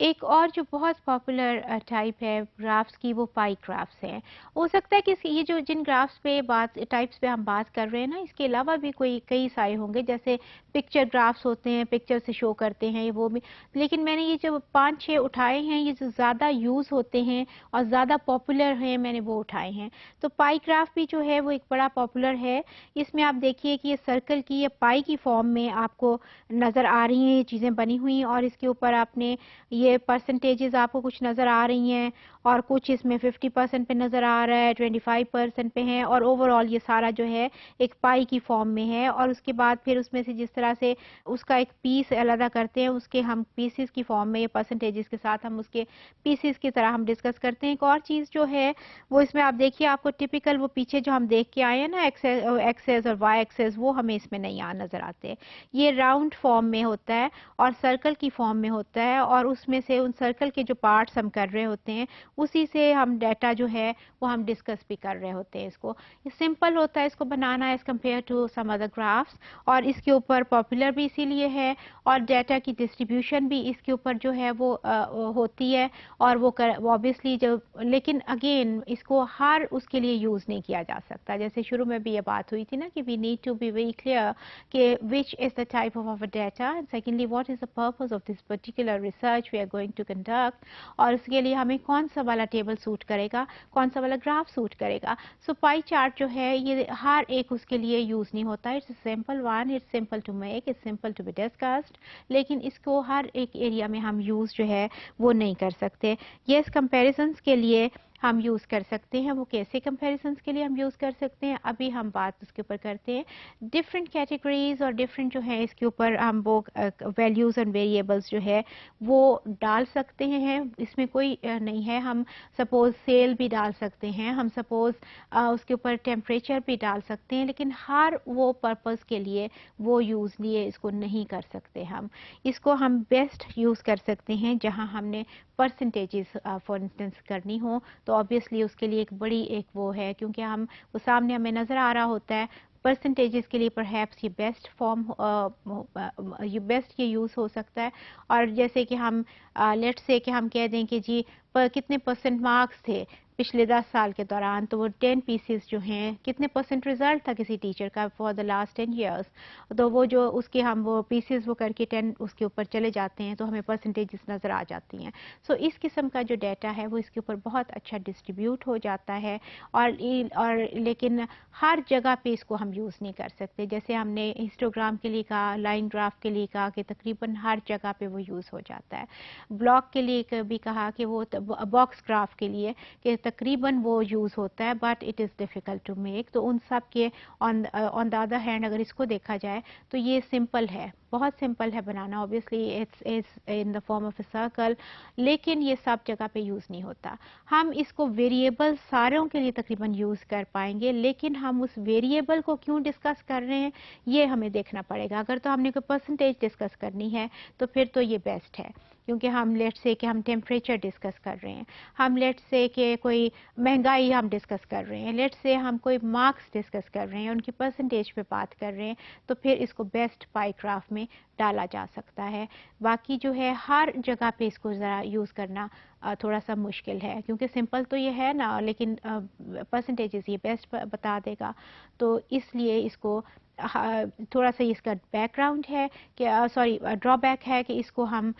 ایک और जो बहुत पॉपुलर टाइप है ग्राफ्स की, वो पाई ग्राफ्स है। हो सकता है कि ये जो जिन ग्राफ्स पे बात टाइप्स पे हम बात कर रहे हैं ना, इसके अलावा भी कोई कई सारे होंगे, जैसे पिक्चर ग्राफ्स होते हैं, पिक्चर से शो करते हैं, ये वो भी। लेकिन मैंने ये जो 5-6 उठाए हैं, ये जो ज़्यादा यूज़ होते हैं और ज़्यादा पॉपुलर हैं, मैंने वो उठाए हैं। तो पाई ग्राफ भी जो है वो एक बड़ा पॉपुलर है। इसमें आप देखिए कि ये सर्कल की, ये पाई की फॉर्म में आपको नज़र आ रही हैं ये चीज़ें बनी हुई, और इसके ऊपर आपने ये परसेंटेजेस आपको कुछ नज़र आ रही हैं, और कुछ इसमें 50% पे नज़र आ रहा है, 25% पे है, और ओवरऑल ये सारा जो है एक पाई की फॉर्म में है। और उसके बाद फिर उसमें से जिस तरह से उसका एक पीस अलग करते हैं, उसके हम पीसेस की फॉर्म में, ये परसेंटेजेस के साथ हम उसके पीसेस की तरह हम डिस्कस करते हैं। एक और चीज़ जो है वो इसमें आप देखिए, आपको टिपिकल वो पीछे जो हम देख के आए हैं ना, एक्सेस और वाई एक्सेस, वो हमें इसमें नहीं नज़र आते। ये राउंड फॉर्म में होता है और सर्कल की फॉर्म में होता है, और उसमें से उन सर्कल के जो पार्ट्स हम कर रहे होते हैं, उसी से हम डाटा जो है वो हम डिस्कस भी कर रहे होते हैं। इसको ये सिंपल होता है इसको बनाना as compare to some other graphs, और इसके ऊपर पॉपुलर भी इसीलिए है, और डाटा की डिस्ट्रीब्यूशन भी इसके ऊपर जो है वो होती है। और वो ऑब्वियसली जो, लेकिन अगेन इसको हर उसके लिए यूज़ नहीं किया जा सकता। जैसे शुरू में भी ये बात हुई थी ना कि we need to be very clear कि which is the type of our data, and secondly what is the purpose of this particular research we are going to conduct, और उसके लिए हमें कौन सा वाला टेबल सूट करेगा, कौन सा वाला ग्राफ सूट करेगा। सो पाई चार्ट जो है ये हर एक उसके लिए यूज़ नहीं होता। It's simple one, it's simple to make, it's simple to be discussed, लेकिन इसको हर एक एरिया में हम यूज़ जो है वो नहीं कर सकते। यस, कंपैरिजंस के लिए हम यूज़ कर सकते हैं। वो कैसे कंपैरिजंस के लिए हम यूज़ कर सकते हैं, अभी हम बात उसके ऊपर करते हैं। डिफरेंट कैटेगरीज और डिफरेंट जो है इसके ऊपर हम वो वैल्यूज़ एंड वेरिएबल्स जो है वो डाल सकते हैं, इसमें कोई नहीं है। हम सपोज सेल भी डाल सकते हैं, हम सपोज उसके ऊपर टेम्परेचर भी डाल सकते हैं, लेकिन हर वो पर्पस के लिए वो यूज़ लिए इसको नहीं कर सकते। हम इसको हम बेस्ट यूज़ कर सकते हैं जहां हमने परसेंटेजेस फॉर इंस्टेंस करनी हो, तो ऑब्वियसली उसके लिए एक बड़ी एक वो है, क्योंकि हम वो सामने हमें नज़र आ रहा होता है। परसेंटेजेस के लिए परहैप्स ये बेस्ट फॉर्म, ये बेस्ट ये यूज़ हो सकता है। और जैसे कि हम लेट्स से कि हम कह दें कि जी कितने परसेंट मार्क्स थे पिछले 10 साल के दौरान, तो वो 10 पीसेस जो हैं, कितने परसेंट रिजल्ट था किसी टीचर का फॉर द लास्ट 10 ईयर्स, तो वो जो उसके हम वो पीसेस वो करके 10 उसके ऊपर चले जाते हैं, तो हमें परसेंटेजेस नज़र आ जाती हैं। सो इस किस्म का जो डाटा है वो इसके ऊपर बहुत अच्छा डिस्ट्रीब्यूट हो जाता है। और लेकिन हर जगह पे इसको हम यूज़ नहीं कर सकते। जैसे हमने हिस्टोग्राम के लिए कहा, लाइन ग्राफ के लिए कहा कि तकरीबन हर जगह पे वो यूज़ हो जाता है। ब्लॉक के लिए भी कहा कि वो बॉक्स ग्राफ के लिए कि तकरीबन वो यूज़ होता है, but it is difficult to make. तो उन सब के ऑन द अदर हैंड अगर इसको देखा जाए तो ये सिंपल है, बहुत सिंपल है बनाना। Obviously it's in the form of a circle, लेकिन ये सब जगह पे यूज़ नहीं होता। हम इसको वेरिएबल सारों के लिए तकरीबन यूज़ कर पाएंगे, लेकिन हम उस वेरिएबल को क्यों डिस्कस कर रहे हैं ये हमें देखना पड़ेगा। अगर तो हमने कोई परसेंटेज डिस्कस करनी है तो फिर तो ये बेस्ट है, क्योंकि हम लेट्स से कि हम टेम्परेचर डिस्कस कर रहे हैं, हम लेट्स से कि कोई महंगाई हम डिस्कस कर रहे हैं, लेट्स से हम कोई मार्क्स डिस्कस कर रहे हैं, उनकी परसेंटेज पे बात कर रहे हैं, तो फिर इसको बेस्ट पाई ग्राफ में डाला जा सकता है। बाकी जो है हर जगह पे इसको ज़रा यूज़ करना थोड़ा सा मुश्किल है, क्योंकि सिंपल तो ये है ना, लेकिन परसेंटेजेस ये बेस्ट बता देगा। तो इसलिए इसको थोड़ा सा इसका बैकग्राउंड है कि सॉरी ड्रॉबैक है कि इसको हम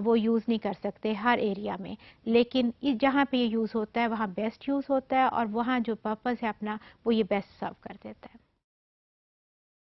वो यूज़ नहीं कर सकते हर एरिया में, लेकिन जहाँ पे ये यूज़ होता है वहाँ बेस्ट यूज़ होता है, और वहाँ जो पर्पस है अपना वो ये बेस्ट सर्व कर देता है।